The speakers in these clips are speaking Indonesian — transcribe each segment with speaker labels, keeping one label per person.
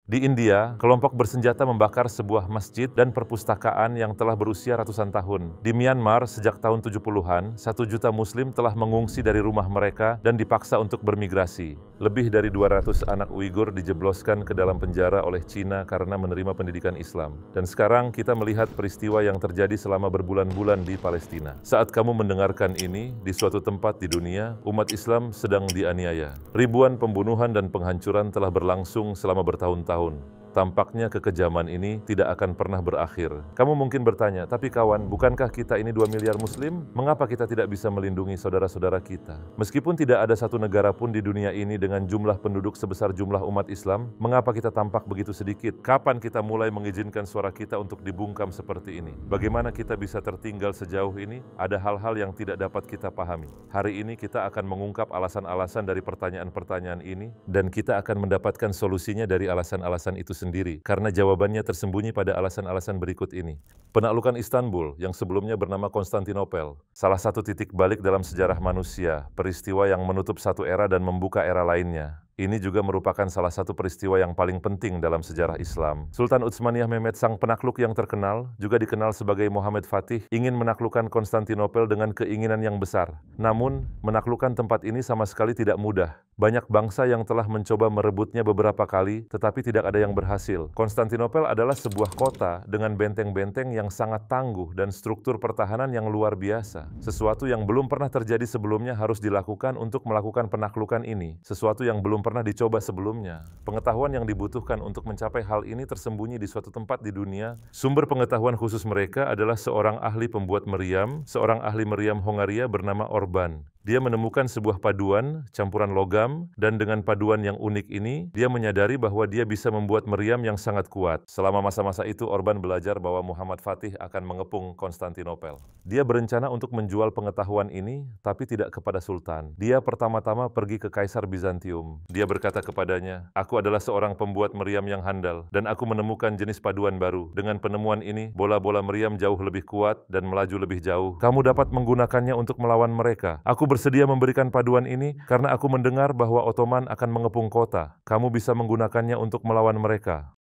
Speaker 1: Di India, kelompok bersenjata membakar sebuah masjid dan perpustakaan yang telah berusia ratusan tahun. Di Myanmar, sejak tahun 70-an, 1 juta Muslim telah mengungsi dari rumah mereka dan dipaksa untuk bermigrasi. Lebih dari 200 anak Uighur dijebloskan ke dalam penjara oleh Cina karena menerima pendidikan Islam. Dan sekarang kita melihat peristiwa yang terjadi selama berbulan-bulan di Palestina. Saat kamu mendengarkan ini, di suatu tempat di dunia, umat Islam sedang dianiaya. Ribuan pembunuhan dan penghancuran telah berlangsung selama bertahun-tahun. Tampaknya kekejaman ini tidak akan pernah berakhir. Kamu mungkin bertanya, tapi kawan, bukankah kita ini 2 miliar Muslim? Mengapa kita tidak bisa melindungi saudara-saudara kita? Meskipun tidak ada satu negara pun di dunia ini dengan jumlah penduduk sebesar jumlah umat Islam, mengapa kita tampak begitu sedikit? Kapan kita mulai mengizinkan suara kita untuk dibungkam seperti ini? Bagaimana kita bisa tertinggal sejauh ini? Ada hal-hal yang tidak dapat kita pahami. Hari ini kita akan mengungkap alasan-alasan dari pertanyaan-pertanyaan ini, dan kita akan mendapatkan solusinya dari alasan-alasan itu sendiri, karena jawabannya tersembunyi pada alasan-alasan berikut ini. Penaklukan Istanbul, yang sebelumnya bernama Konstantinopel, salah satu titik balik dalam sejarah manusia, peristiwa yang menutup satu era dan membuka era lainnya. Ini juga merupakan salah satu peristiwa yang paling penting dalam sejarah Islam. Sultan Utsmaniyah Mehmed, sang penakluk yang terkenal, juga dikenal sebagai Muhammad Fatih, ingin menaklukkan Konstantinopel dengan keinginan yang besar. Namun, menaklukkan tempat ini sama sekali tidak mudah. Banyak bangsa yang telah mencoba merebutnya beberapa kali, tetapi tidak ada yang berhasil. Konstantinopel adalah sebuah kota dengan benteng-benteng yang sangat tangguh dan struktur pertahanan yang luar biasa. Sesuatu yang belum pernah terjadi sebelumnya harus dilakukan untuk melakukan penaklukan ini. Sesuatu yang belum pernah dicoba sebelumnya. Pengetahuan yang dibutuhkan untuk mencapai hal ini tersembunyi di suatu tempat di dunia. Sumber pengetahuan khusus mereka adalah seorang ahli pembuat meriam, seorang ahli meriam Hongaria bernama Orban. Dia menemukan sebuah paduan, campuran logam, dan dengan paduan yang unik ini, dia menyadari bahwa dia bisa membuat meriam yang sangat kuat. Selama masa-masa itu, Orban belajar bahwa Muhammad Fatih akan mengepung Konstantinopel. Dia berencana untuk menjual pengetahuan ini, tapi tidak kepada Sultan. Dia pertama-tama pergi ke Kaisar Bizantium. Dia berkata kepadanya, "Aku adalah seorang pembuat meriam yang handal, dan aku menemukan jenis paduan baru. Dengan penemuan ini, bola-bola meriam jauh lebih kuat dan melaju lebih jauh. Kamu dapat menggunakannya untuk melawan mereka. Aku bersedia memberikan paduan ini karena aku mendengar bahwa Ottoman akan mengepung kota. Kamu bisa menggunakannya untuk melawan mereka."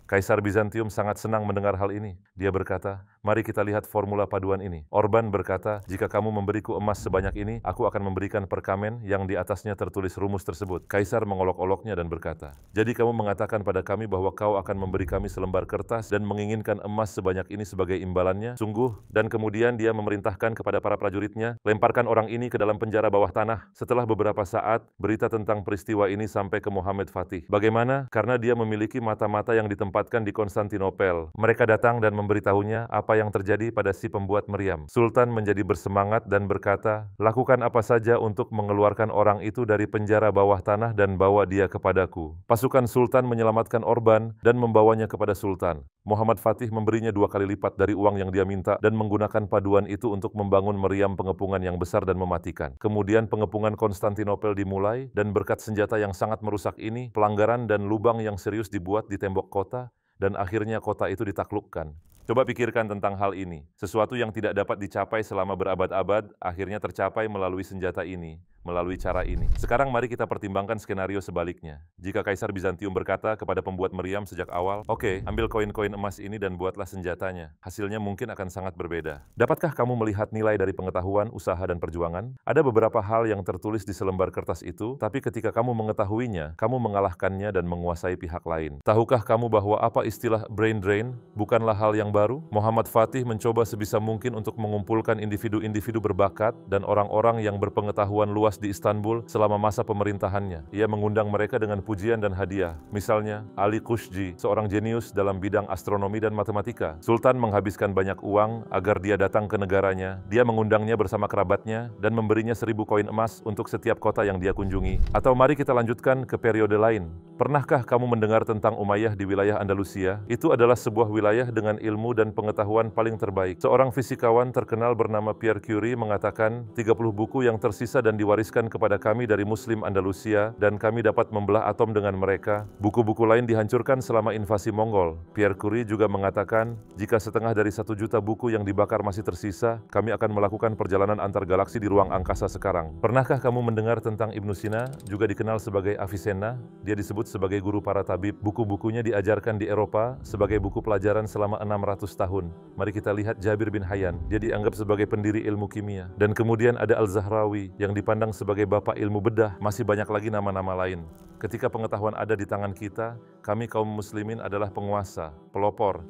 Speaker 1: Kaisar Bizantium sangat senang mendengar hal ini. Dia berkata, "Mari kita lihat formula paduan ini." Orban berkata, "Jika kamu memberiku emas sebanyak ini, aku akan memberikan perkamen yang di atasnya tertulis rumus tersebut." Kaisar mengolok-oloknya dan berkata, "Jadi kamu mengatakan pada kami bahwa kau akan memberi kami selembar kertas dan menginginkan emas sebanyak ini sebagai imbalannya? Sungguh." Dan kemudian dia memerintahkan kepada para prajuritnya, "Lemparkan orang ini ke dalam penjara bawah tanah." Setelah beberapa saat, berita tentang peristiwa ini sampai ke Muhammad Fatih. Bagaimana? Karena dia memiliki mata-mata yang ditempatkan di Konstantinopel. Mereka datang dan memberitahunya apa yang terjadi pada si pembuat meriam. Sultan menjadi bersemangat dan berkata, "Lakukan apa saja untuk mengeluarkan orang itu dari penjara bawah tanah dan bawa dia kepadaku." Pasukan Sultan menyelamatkan Orban dan membawanya kepada Sultan. Muhammad Fatih memberinya 2 kali lipat dari uang yang dia minta dan menggunakan paduan itu untuk membangun meriam pengepungan yang besar dan mematikan. Kemudian pengepungan Konstantinopel dimulai, dan berkat senjata yang sangat merusak ini, pelanggaran dan lubang yang serius dibuat di tembok kota, dan akhirnya kota itu ditaklukkan. Coba pikirkan tentang hal ini. Sesuatu yang tidak dapat dicapai selama berabad-abad, akhirnya tercapai melalui senjata ini, melalui cara ini. Sekarang mari kita pertimbangkan skenario sebaliknya. Jika Kaisar Bizantium berkata kepada pembuat meriam sejak awal, "Oke, ambil koin-koin emas ini dan buatlah senjatanya." Hasilnya mungkin akan sangat berbeda. Dapatkah kamu melihat nilai dari pengetahuan, usaha, dan perjuangan? Ada beberapa hal yang tertulis di selembar kertas itu, tapi ketika kamu mengetahuinya, kamu mengalahkannya dan menguasai pihak lain. Tahukah kamu bahwa apa istilah brain drain bukanlah hal yang baru? Muhammad Fatih mencoba sebisa mungkin untuk mengumpulkan individu-individu berbakat dan orang-orang yang berpengetahuan luas di Istanbul selama masa pemerintahannya. Ia mengundang mereka dengan pujian dan hadiah. Misalnya, Ali Kushji, seorang jenius dalam bidang astronomi dan matematika. Sultan menghabiskan banyak uang agar dia datang ke negaranya. Dia mengundangnya bersama kerabatnya dan memberinya 1000 koin emas untuk setiap kota yang dia kunjungi. Atau mari kita lanjutkan ke periode lain. Pernahkah kamu mendengar tentang Umayyah di wilayah Andalusia? Itu adalah sebuah wilayah dengan ilmu dan pengetahuan paling terbaik. Seorang fisikawan terkenal bernama Pierre Curie mengatakan 30 buku yang tersisa dan diwariskan diwariskan kepada kami dari Muslim Andalusia dan kami dapat membelah atom dengan mereka. Buku-buku lain dihancurkan selama invasi Mongol. Pierre Curie juga mengatakan, jika setengah dari 1 juta buku yang dibakar masih tersisa, kami akan melakukan perjalanan antar galaksi di ruang angkasa sekarang. Pernahkah kamu mendengar tentang Ibnu Sina, juga dikenal sebagai Avicenna? Dia disebut sebagai guru para tabib. Buku-bukunya diajarkan di Eropa sebagai buku pelajaran selama 600 tahun. Mari kita lihat Jabir bin Hayyan. Dia dianggap sebagai pendiri ilmu kimia. Dan kemudian ada Al-Zahrawi yang dipandang sebagai bapak ilmu bedah. Masih banyak lagi nama-nama lain. Ketika pengetahuan ada di tangan kita, kami kaum muslimin adalah penguasa, pelopor.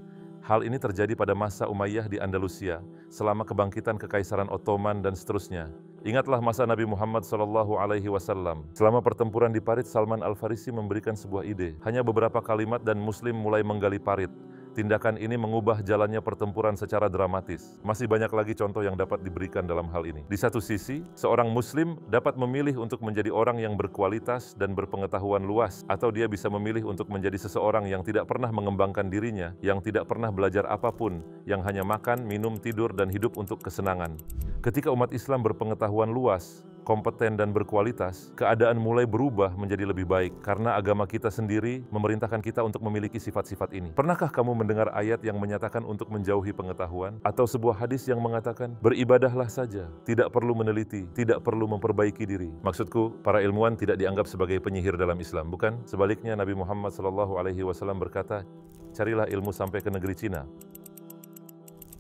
Speaker 1: Hal ini terjadi pada masa Umayyah di Andalusia, selama kebangkitan Kekaisaran Ottoman dan seterusnya. Ingatlah masa Nabi Muhammad SAW. Selama pertempuran di Parit, Salman Al-Farisi memberikan sebuah ide. Hanya beberapa kalimat dan Muslim mulai menggali parit. Tindakan ini mengubah jalannya pertempuran secara dramatis. Masih banyak lagi contoh yang dapat diberikan dalam hal ini. Di satu sisi, seorang Muslim dapat memilih untuk menjadi orang yang berkualitas dan berpengetahuan luas, atau dia bisa memilih untuk menjadi seseorang yang tidak pernah mengembangkan dirinya, yang tidak pernah belajar apapun, yang hanya makan, minum, tidur, dan hidup untuk kesenangan. Ketika umat Islam berpengetahuan luas, kompeten dan berkualitas, keadaan mulai berubah menjadi lebih baik karena agama kita sendiri memerintahkan kita untuk memiliki sifat-sifat ini. Pernahkah kamu mendengar ayat yang menyatakan untuk menjauhi pengetahuan? Atau sebuah hadis yang mengatakan, beribadahlah saja, tidak perlu meneliti, tidak perlu memperbaiki diri. Maksudku, para ilmuwan tidak dianggap sebagai penyihir dalam Islam, bukan? Sebaliknya, Nabi Muhammad SAW berkata, carilah ilmu sampai ke negeri Cina.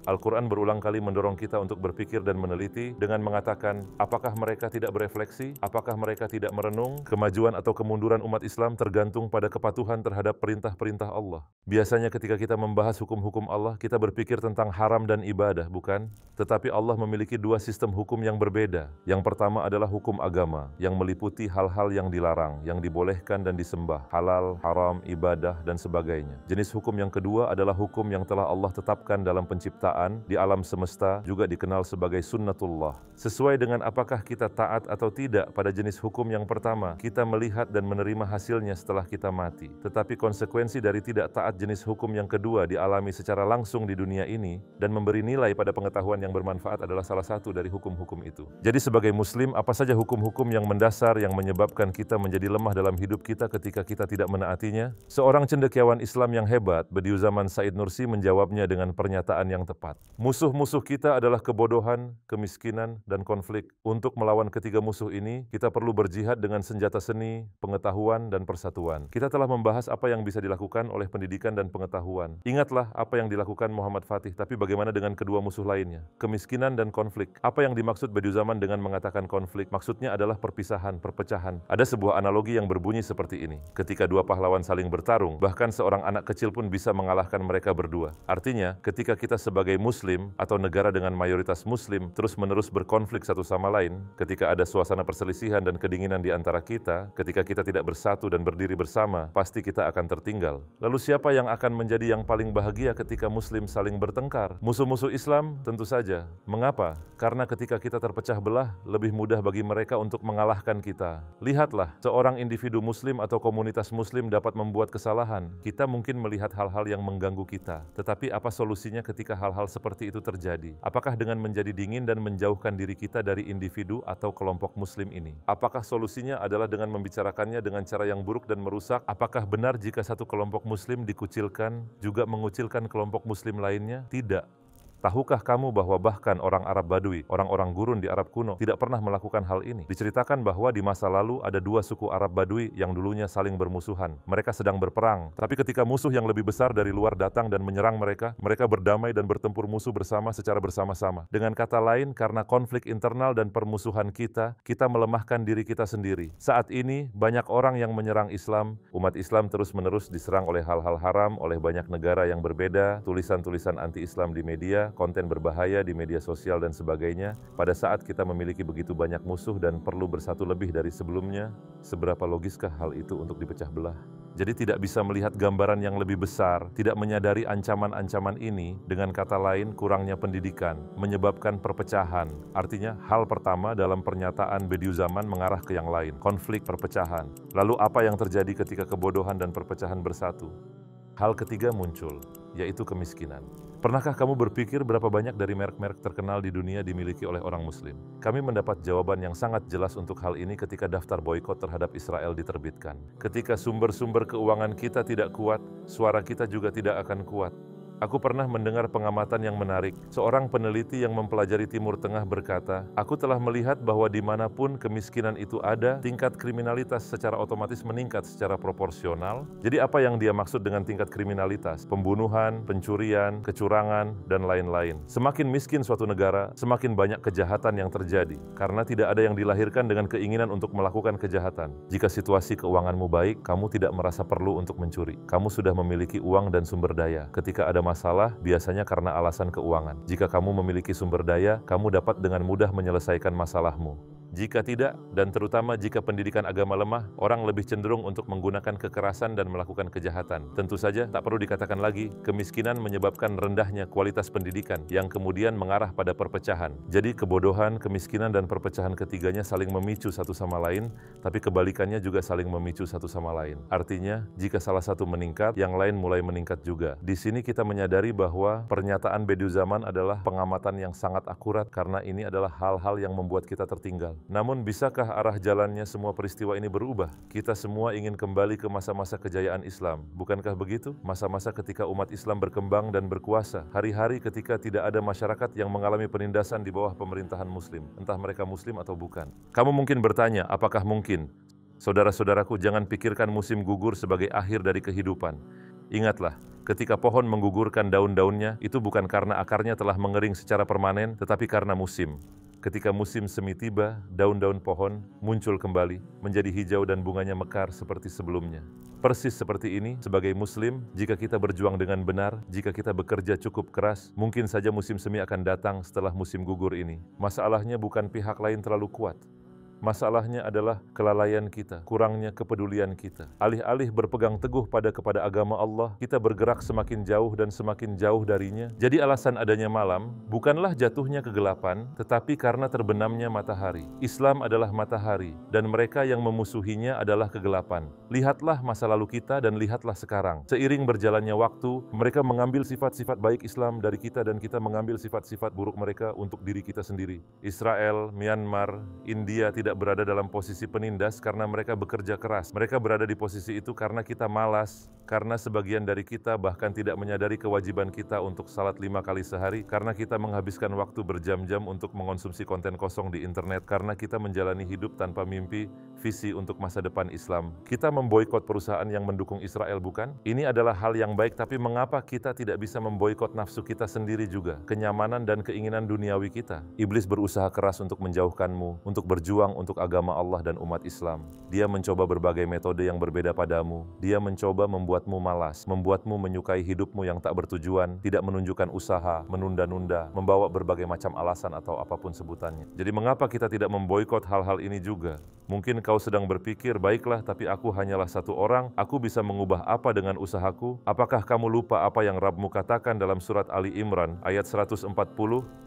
Speaker 1: Al-Quran berulang kali mendorong kita untuk berpikir dan meneliti dengan mengatakan, apakah mereka tidak berefleksi, apakah mereka tidak merenung, kemajuan atau kemunduran umat Islam tergantung pada kepatuhan terhadap perintah-perintah Allah. Biasanya ketika kita membahas hukum-hukum Allah, kita berpikir tentang haram dan ibadah, bukan? Tetapi Allah memiliki 2 sistem hukum yang berbeda. Yang pertama adalah hukum agama, yang meliputi hal-hal yang dilarang, yang dibolehkan dan disembah, halal, haram, ibadah, dan sebagainya. Jenis hukum yang kedua adalah hukum yang telah Allah tetapkan dalam penciptaan di alam semesta, juga dikenal sebagai sunnatullah. Sesuai dengan apakah kita taat atau tidak pada jenis hukum yang pertama, kita melihat dan menerima hasilnya setelah kita mati. Tetapi konsekuensi dari tidak taat jenis hukum yang kedua dialami secara langsung di dunia ini, dan memberi nilai pada pengetahuan yang bermanfaat adalah salah satu dari hukum-hukum itu. Jadi sebagai Muslim, apa saja hukum-hukum yang mendasar yang menyebabkan kita menjadi lemah dalam hidup kita ketika kita tidak menaatinya? Seorang cendekiawan Islam yang hebat, Bediüzzaman Said Nursi, menjawabnya dengan pernyataan yang tepat. Musuh-musuh kita adalah kebodohan, kemiskinan, dan konflik. Untuk melawan ketiga musuh ini, kita perlu berjihad dengan senjata seni, pengetahuan, dan persatuan. Kita telah membahas apa yang bisa dilakukan oleh pendidikan dan pengetahuan. Ingatlah apa yang dilakukan Muhammad Fatih, tapi bagaimana dengan kedua musuh lainnya? Kemiskinan dan konflik. Apa yang dimaksud Bediüzzaman dengan mengatakan konflik? Maksudnya adalah perpisahan, perpecahan. Ada sebuah analogi yang berbunyi seperti ini. Ketika 2 pahlawan saling bertarung, bahkan seorang anak kecil pun bisa mengalahkan mereka berdua. Artinya, ketika kita sebagai Muslim atau negara dengan mayoritas Muslim terus-menerus berkonflik satu sama lain, ketika ada suasana perselisihan dan kedinginan di antara kita, ketika kita tidak bersatu dan berdiri bersama, pasti kita akan tertinggal. Lalu siapa yang akan menjadi yang paling bahagia ketika Muslim saling bertengkar? Musuh-musuh Islam? Tentu saja. Mengapa? Karena ketika kita terpecah belah, lebih mudah bagi mereka untuk mengalahkan kita. Lihatlah, seorang individu Muslim atau komunitas Muslim dapat membuat kesalahan. Kita mungkin melihat hal-hal yang mengganggu kita. Tetapi apa solusinya ketika hal-hal seperti itu terjadi? Apakah dengan menjadi dingin dan menjauhkan diri kita dari individu atau kelompok Muslim ini? Apakah solusinya adalah dengan membicarakannya dengan cara yang buruk dan merusak? Apakah benar jika satu kelompok Muslim dikucilkan, juga mengucilkan kelompok Muslim lainnya? Tidak. Tahukah kamu bahwa bahkan orang Arab Badui, orang-orang gurun di Arab kuno, tidak pernah melakukan hal ini? Diceritakan bahwa di masa lalu ada 2 suku Arab Badui yang dulunya saling bermusuhan. Mereka sedang berperang, tapi ketika musuh yang lebih besar dari luar datang dan menyerang mereka, mereka berdamai dan bertempur musuh bersama secara bersama-sama. Dengan kata lain, karena konflik internal dan permusuhan kita melemahkan diri kita sendiri. Saat ini, banyak orang yang menyerang Islam. Umat Islam terus-menerus diserang oleh hal-hal haram, oleh banyak negara yang berbeda, tulisan-tulisan anti-Islam di media, konten berbahaya di media sosial dan sebagainya. Pada saat kita memiliki begitu banyak musuh dan perlu bersatu lebih dari sebelumnya, seberapa logiskah hal itu untuk dipecah belah? Jadi tidak bisa melihat gambaran yang lebih besar, tidak menyadari ancaman-ancaman ini, dengan kata lain kurangnya pendidikan, menyebabkan perpecahan. Artinya hal pertama dalam pernyataan Bediüzzaman mengarah ke yang lain, konflik, perpecahan. Lalu apa yang terjadi ketika kebodohan dan perpecahan bersatu? Hal ketiga muncul. yaitu kemiskinan. Pernahkah kamu berpikir berapa banyak dari merek-merek terkenal di dunia dimiliki oleh orang Muslim? Kami mendapat jawaban yang sangat jelas untuk hal ini ketika daftar boikot terhadap Israel diterbitkan. Ketika sumber-sumber keuangan kita tidak kuat, suara kita juga tidak akan kuat. Aku pernah mendengar pengamatan yang menarik. Seorang peneliti yang mempelajari Timur Tengah berkata, "Aku telah melihat bahwa dimanapun kemiskinan itu ada, tingkat kriminalitas secara otomatis meningkat secara proporsional." Jadi apa yang dia maksud dengan tingkat kriminalitas? Pembunuhan, pencurian, kecurangan, dan lain-lain. Semakin miskin suatu negara, semakin banyak kejahatan yang terjadi. Karena tidak ada yang dilahirkan dengan keinginan untuk melakukan kejahatan. Jika situasi keuanganmu baik, kamu tidak merasa perlu untuk mencuri. Kamu sudah memiliki uang dan sumber daya. Ketika ada masalah, biasanya karena alasan keuangan. Jika kamu memiliki sumber daya, kamu dapat dengan mudah menyelesaikan masalahmu. Jika tidak, dan terutama jika pendidikan agama lemah, orang lebih cenderung untuk menggunakan kekerasan dan melakukan kejahatan. Tentu saja, tak perlu dikatakan lagi, kemiskinan menyebabkan rendahnya kualitas pendidikan yang kemudian mengarah pada perpecahan. Jadi kebodohan, kemiskinan, dan perpecahan ketiganya saling memicu satu sama lain, tapi kebalikannya juga saling memicu satu sama lain. Artinya, jika salah satu meningkat, yang lain mulai meningkat juga. Di sini kita menyadari bahwa pernyataan Bediüzzaman adalah pengamatan yang sangat akurat karena ini adalah hal-hal yang membuat kita tertinggal. Namun bisakah arah jalannya semua peristiwa ini berubah? Kita semua ingin kembali ke masa-masa kejayaan Islam. Bukankah begitu? Masa-masa ketika umat Islam berkembang dan berkuasa. Hari-hari ketika tidak ada masyarakat yang mengalami penindasan di bawah pemerintahan Muslim. Entah mereka Muslim atau bukan. Kamu mungkin bertanya, apakah mungkin? Saudara-saudaraku, jangan pikirkan musim gugur sebagai akhir dari kehidupan. Ingatlah, ketika pohon menggugurkan daun-daunnya, itu bukan karena akarnya telah mengering secara permanen, tetapi karena musim. Ketika musim semi tiba, daun-daun pohon muncul kembali, menjadi hijau dan bunganya mekar seperti sebelumnya. Persis seperti ini, sebagai Muslim, jika kita berjuang dengan benar, jika kita bekerja cukup keras, mungkin saja musim semi akan datang setelah musim gugur ini. Masalahnya bukan pihak lain terlalu kuat. Masalahnya adalah kelalaian kita, kurangnya kepedulian kita. Alih-alih berpegang teguh kepada agama Allah, kita bergerak semakin jauh dan semakin jauh darinya. Jadi alasan adanya malam bukanlah jatuhnya kegelapan, tetapi karena terbenamnya matahari. Islam adalah matahari, dan mereka yang memusuhinya adalah kegelapan. Lihatlah masa lalu kita dan lihatlah sekarang. Seiring berjalannya waktu, mereka mengambil sifat-sifat baik Islam dari kita dan kita mengambil sifat-sifat buruk mereka untuk diri kita sendiri. Israel, Myanmar, India tidak berada dalam posisi penindas karena mereka bekerja keras. Mereka berada di posisi itu karena kita malas, karena sebagian dari kita bahkan tidak menyadari kewajiban kita untuk salat 5 kali sehari, karena kita menghabiskan waktu berjam-jam untuk mengonsumsi konten kosong di internet, karena kita menjalani hidup tanpa mimpi, visi untuk masa depan Islam. Kita memboikot perusahaan yang mendukung Israel, bukan? Ini adalah hal yang baik, tapi mengapa kita tidak bisa memboikot nafsu kita sendiri juga? Kenyamanan dan keinginan duniawi kita. Iblis berusaha keras untuk menjauhkanmu, untuk berjuang untuk agama Allah dan umat Islam. Dia mencoba berbagai metode yang berbeda padamu. Dia mencoba membuatmu malas, membuatmu menyukai hidupmu yang tak bertujuan, tidak menunjukkan usaha, menunda-nunda, membawa berbagai macam alasan atau apapun sebutannya. Jadi mengapa kita tidak memboikot hal-hal ini juga? Mungkin kau sedang berpikir, baiklah, tapi aku hanyalah satu orang, aku bisa mengubah apa dengan usahaku? Apakah kamu lupa apa yang Rabbmu katakan dalam surat Ali Imran ayat 140?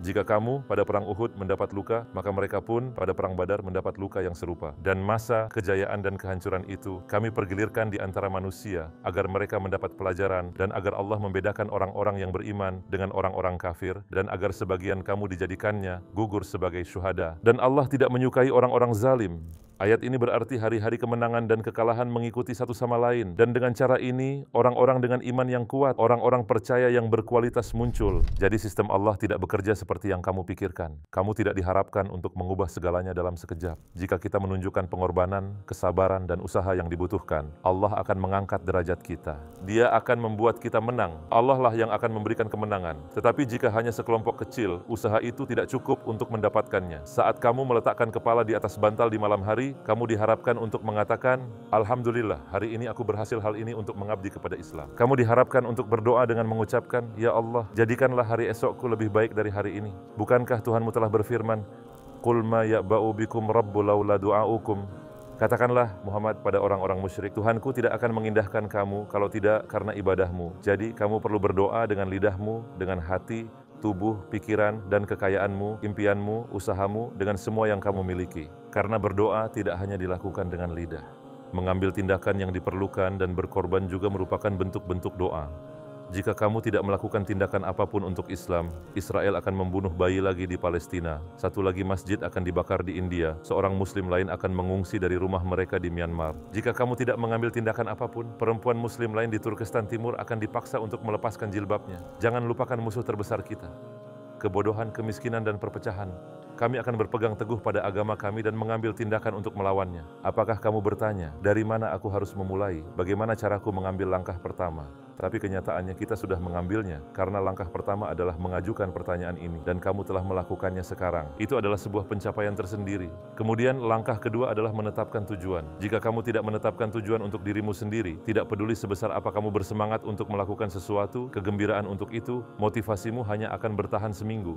Speaker 1: Jika kamu pada perang Uhud mendapat luka, maka mereka pun pada perang Badar mendapat luka yang serupa. Dan masa kejayaan dan kehancuran itu kami pergilirkan di antara manusia agar mereka mendapat pelajaran dan agar Allah membedakan orang-orang yang beriman dengan orang-orang kafir dan agar sebagian kamu dijadikannya gugur sebagai syuhada. Dan Allah tidak menyukai orang-orang zalim. Ayat ini berarti hari-hari kemenangan dan kekalahan mengikuti satu sama lain. Dan dengan cara ini, orang-orang dengan iman yang kuat, orang-orang percaya yang berkualitas muncul. Jadi sistem Allah tidak bekerja seperti yang kamu pikirkan. Kamu tidak diharapkan untuk mengubah segalanya dalam sekejap. Jika kita menunjukkan pengorbanan, kesabaran, dan usaha yang dibutuhkan, Allah akan mengangkat derajat kita. Dia akan membuat kita menang. Allah lah yang akan memberikan kemenangan. Tetapi jika hanya sekelompok kecil, usaha itu tidak cukup untuk mendapatkannya. Saat kamu meletakkan kepala di atas bantal di malam hari, kamu diharapkan untuk mengatakan, Alhamdulillah, hari ini aku berhasil hal ini untuk mengabdi kepada Islam. Kamu diharapkan untuk berdoa dengan mengucapkan, Ya Allah, jadikanlah hari esokku lebih baik dari hari ini. Bukankah Tuhanmu telah berfirman, Qul ma ya'ba'u bikum rabbu laula du'aukum. Katakanlah Muhammad pada orang-orang musyrik, Tuhanku tidak akan mengindahkan kamu kalau tidak karena ibadahmu. Jadi kamu perlu berdoa dengan lidahmu, dengan hati, tubuh, pikiran, dan kekayaanmu, impianmu, usahamu, dengan semua yang kamu miliki. Karena berdoa tidak hanya dilakukan dengan lidah. Mengambil tindakan yang diperlukan dan berkorban juga merupakan bentuk-bentuk doa. Jika kamu tidak melakukan tindakan apapun untuk Islam, Israel akan membunuh bayi lagi di Palestina. Satu lagi masjid akan dibakar di India. Seorang muslim lain akan mengungsi dari rumah mereka di Myanmar. Jika kamu tidak mengambil tindakan apapun, perempuan muslim lain di Turkestan Timur akan dipaksa untuk melepaskan jilbabnya. Jangan lupakan musuh terbesar kita, kebodohan, kemiskinan, dan perpecahan. Kami akan berpegang teguh pada agama kami dan mengambil tindakan untuk melawannya. Apakah kamu bertanya, dari mana aku harus memulai? Bagaimana caraku mengambil langkah pertama? Tapi kenyataannya kita sudah mengambilnya, karena langkah pertama adalah mengajukan pertanyaan ini, dan kamu telah melakukannya sekarang. Itu adalah sebuah pencapaian tersendiri. Kemudian langkah kedua adalah menetapkan tujuan. Jika kamu tidak menetapkan tujuan untuk dirimu sendiri, tidak peduli sebesar apa kamu bersemangat untuk melakukan sesuatu, kegembiraan untuk itu, motivasimu hanya akan bertahan seminggu.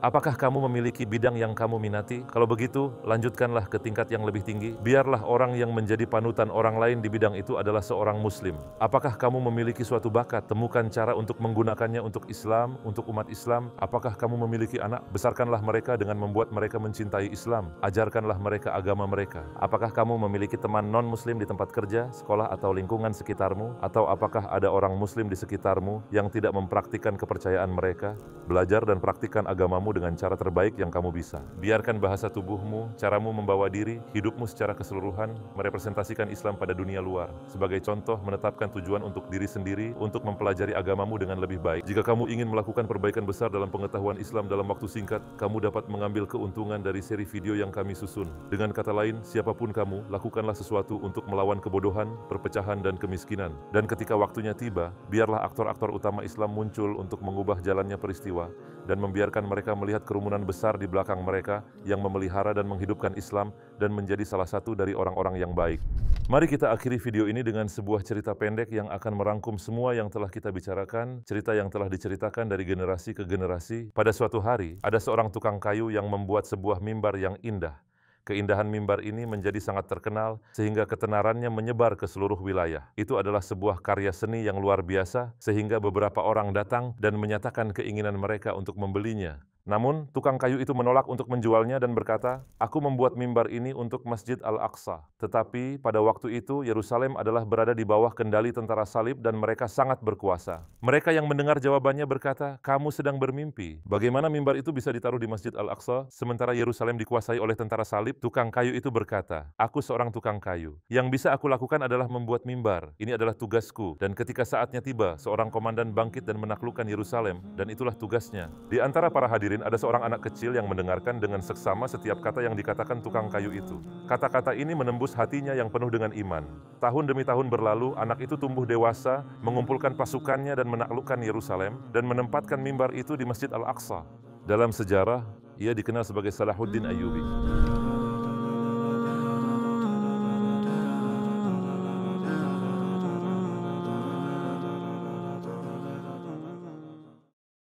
Speaker 1: Apakah kamu memiliki bidang yang kamu minati? Kalau begitu, lanjutkanlah ke tingkat yang lebih tinggi. Biarlah orang yang menjadi panutan orang lain di bidang itu adalah seorang muslim. Apakah kamu memiliki suatu bakat? Temukan cara untuk menggunakannya untuk Islam, untuk umat Islam. Apakah kamu memiliki anak? Besarkanlah mereka dengan membuat mereka mencintai Islam. Ajarkanlah mereka agama mereka. Apakah kamu memiliki teman non-muslim di tempat kerja, sekolah, atau lingkungan sekitarmu? Atau apakah ada orang muslim di sekitarmu yang tidak mempraktikkan kepercayaan mereka? Belajar dan praktikkan agamamu dengan cara terbaik yang kamu bisa. Biarkan bahasa tubuhmu, caramu membawa diri, hidupmu secara keseluruhan merepresentasikan Islam pada dunia luar. Sebagai contoh, menetapkan tujuan untuk diri sendiri untuk mempelajari agamamu dengan lebih baik. Jika kamu ingin melakukan perbaikan besar dalam pengetahuan Islam dalam waktu singkat, kamu dapat mengambil keuntungan dari seri video yang kami susun. Dengan kata lain, siapapun kamu, lakukanlah sesuatu untuk melawan kebodohan, perpecahan, dan kemiskinan. Dan ketika waktunya tiba, biarlah aktor-aktor utama Islam muncul untuk mengubah jalannya peristiwa dan membiarkan mereka melihat kerumunan besar di belakang mereka yang memelihara dan menghidupkan Islam dan menjadi salah satu dari orang-orang yang baik. Mari kita akhiri video ini dengan sebuah cerita pendek yang akan merangkum semua yang telah kita bicarakan, cerita yang telah diceritakan dari generasi ke generasi. Pada suatu hari, ada seorang tukang kayu yang membuat sebuah mimbar yang indah. Keindahan mimbar ini menjadi sangat terkenal sehingga ketenarannya menyebar ke seluruh wilayah. Itu adalah sebuah karya seni yang luar biasa sehingga beberapa orang datang dan menyatakan keinginan mereka untuk membelinya. Namun, tukang kayu itu menolak untuk menjualnya dan berkata, "Aku membuat mimbar ini untuk Masjid Al-Aqsa." Tetapi pada waktu itu, Yerusalem adalah berada di bawah kendali tentara salib dan mereka sangat berkuasa. Mereka yang mendengar jawabannya berkata, "Kamu sedang bermimpi. Bagaimana mimbar itu bisa ditaruh di Masjid Al-Aqsa sementara Yerusalem dikuasai oleh tentara salib?" Tukang kayu itu berkata, "Aku seorang tukang kayu. Yang bisa aku lakukan adalah membuat mimbar. Ini adalah tugasku." Dan ketika saatnya tiba, seorang komandan bangkit dan menaklukkan Yerusalem, dan itulah tugasnya. Di antara para hadirin ada seorang anak kecil yang mendengarkan dengan seksama setiap kata yang dikatakan tukang kayu itu. Kata-kata ini menembus hatinya yang penuh dengan iman. Tahun demi tahun berlalu, anak itu tumbuh dewasa, mengumpulkan pasukannya dan menaklukkan Yerusalem, dan menempatkan mimbar itu di Masjid Al-Aqsa. Dalam sejarah, ia dikenal sebagai Salahuddin Ayyubi.